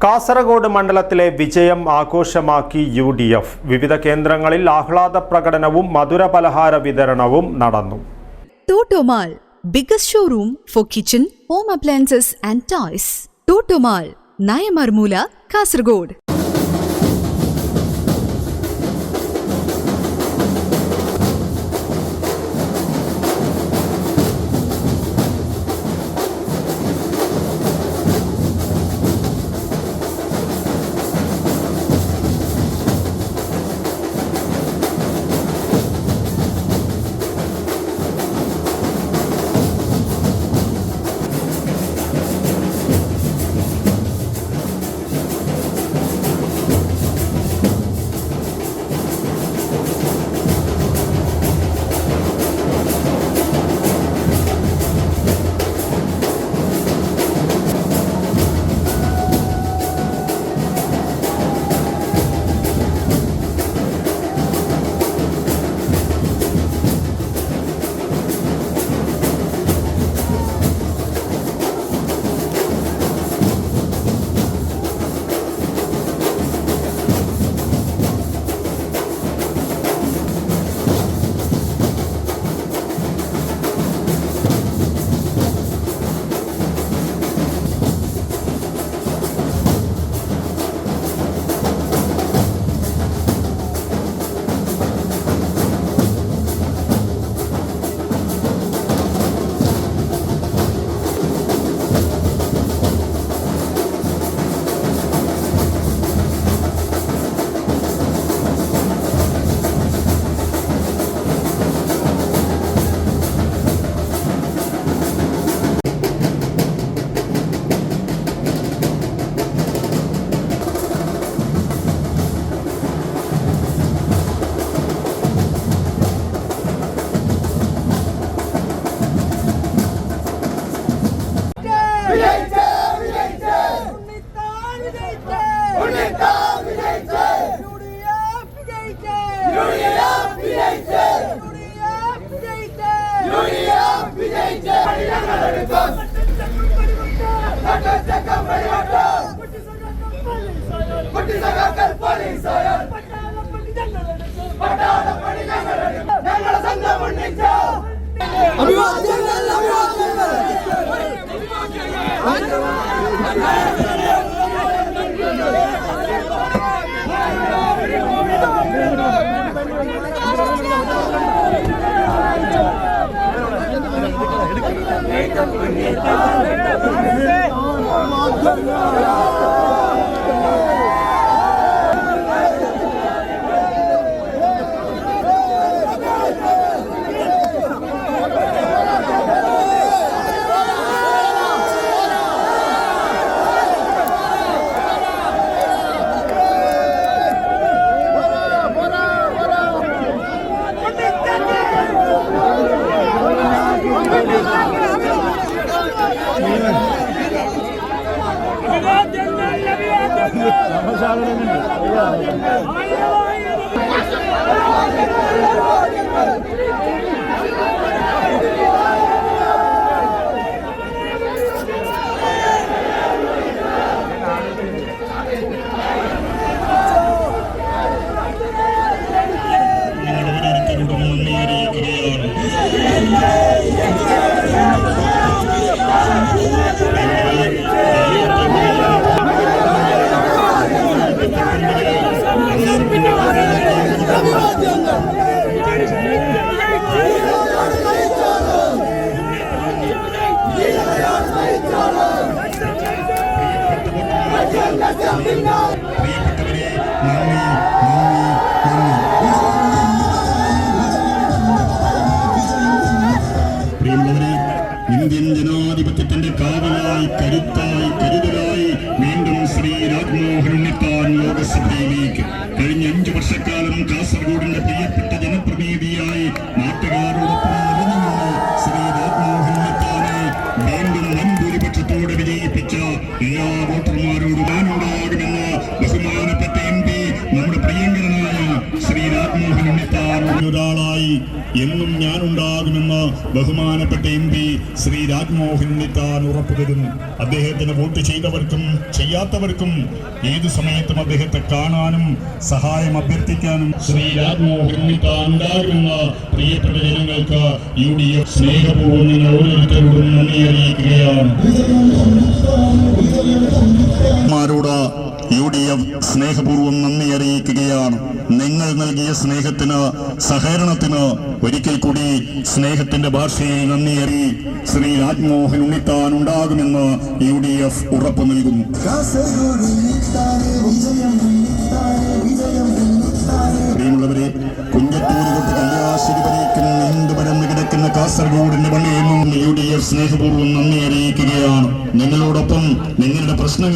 കാസർഗോഡ് മണ്ഡലത്തിലെ വിജയം ആഘോഷമാക്കി UDF. വിവിധ കേന്ദ്രങ്ങളിൽ ആഹ്ലാദ പ്രകടനവും മധുരപലഹാര വിതരണവും നടന്നു. Totomal, biggest showroom for kitchen, home appliances and toys. Totomal, Nayamarmula, Kasaragod. Indian ജനാധിപത്യത്തിന്റെ കാവലായി കരുത്തായി കരുതലായി വീണ്ടും ശ്രീ രാജ്മോഹൻ ഉണ്ണിത്താൻ ലോകസഭയിലേക്ക് കഴിഞ്ഞ 5 വർഷക്കാലം കാസർഗോഡിന്റെ പ്രിയപ്പെട്ട ജനപ്രതിനിധിയായി നാട്ടുകാരോടൊപ്പം ശ്രീ രാജ്മോഹൻ ഉണ്ണിത്താനെ വീണ്ടും വൻഭൂരിപക്ഷത്തോടെ വിജയിപ്പിച്ച എല്ലാ വോട്ടർമാരോടും ഞാനുണ്ടാകുമെന്ന് ബഹുമാനപ്പെട്ട MP നമ്മുടെ പ്രിയങ്കരനായ ശ്രീ രാജ്മോഹൻ ഉണ്ണിത്താൻ ഒരാളായി ഭാഗമായി എന്നും ഞാനുണ്ടാകുമെന്ന് ബഹുമാനപ്പെട്ട MP ശ്രീ രാജ്മോഹൻ ഉണ്ണിത്താൻ ഉറപ്പു തരുന്നു. അദ്ദേഹത്തിന് വോട്ട് ചെയ്തവർക്കും ചെയ്യാത്തവർക്കും ഏതു സമയത്തും അദ്ദേഹത്തെ കാണാനും സഹായം അഭ്യർത്ഥിക്കാനും ശ്രീ രാജ്മോഹൻ ഉണ്ണിത്താൻ ഉണ്ടാകുമെന്ന് പ്രിയപ്പെട്ട ജനങ്ങൾക്ക് UDF സ്നേഹപൂർവ്വം നിങ്ങൾ ഓരോരുത്തരോടും നന്ദി അറിയിക്കുകയാണ്. UDF സ്നേഹപൂർവ്വം നന്ദി അറിയിക്കുകയാണ്. നിങ്ങൾ നൽകിയ സ്നേഹത്തിന്, സഹകരണത്തിന് ഒരിക്കൽ കൂടി സ്നേഹത്തിന്റെ ഭാഷയിൽ നന്ദി അറിയി ശ്രീ രാജ്മോഹൻ ഉണ്ണിത്താൻ ഉണ്ടാകുമെന്ന് UDF ഉറപ്പു നൽകുന്നു. പ്രിയമുള്ളവരെ, കുഞ്ചത്തൂർ തൊട്ട് കല്യാശ്ശേരി വരേക്കും നീണ്ടു പരന്നു കിടക്കുന്ന കാസർഗോഡിന്റെ പള്ളിയിൽ നിന്നും UDF സ്നേഹപൂർവ്വം നന്ദി അറിയിക്കുകയാണ്. നിങ്ങളോടൊപ്പം നിങ്ങളുടെ പ്രശ്നങ്ങൾ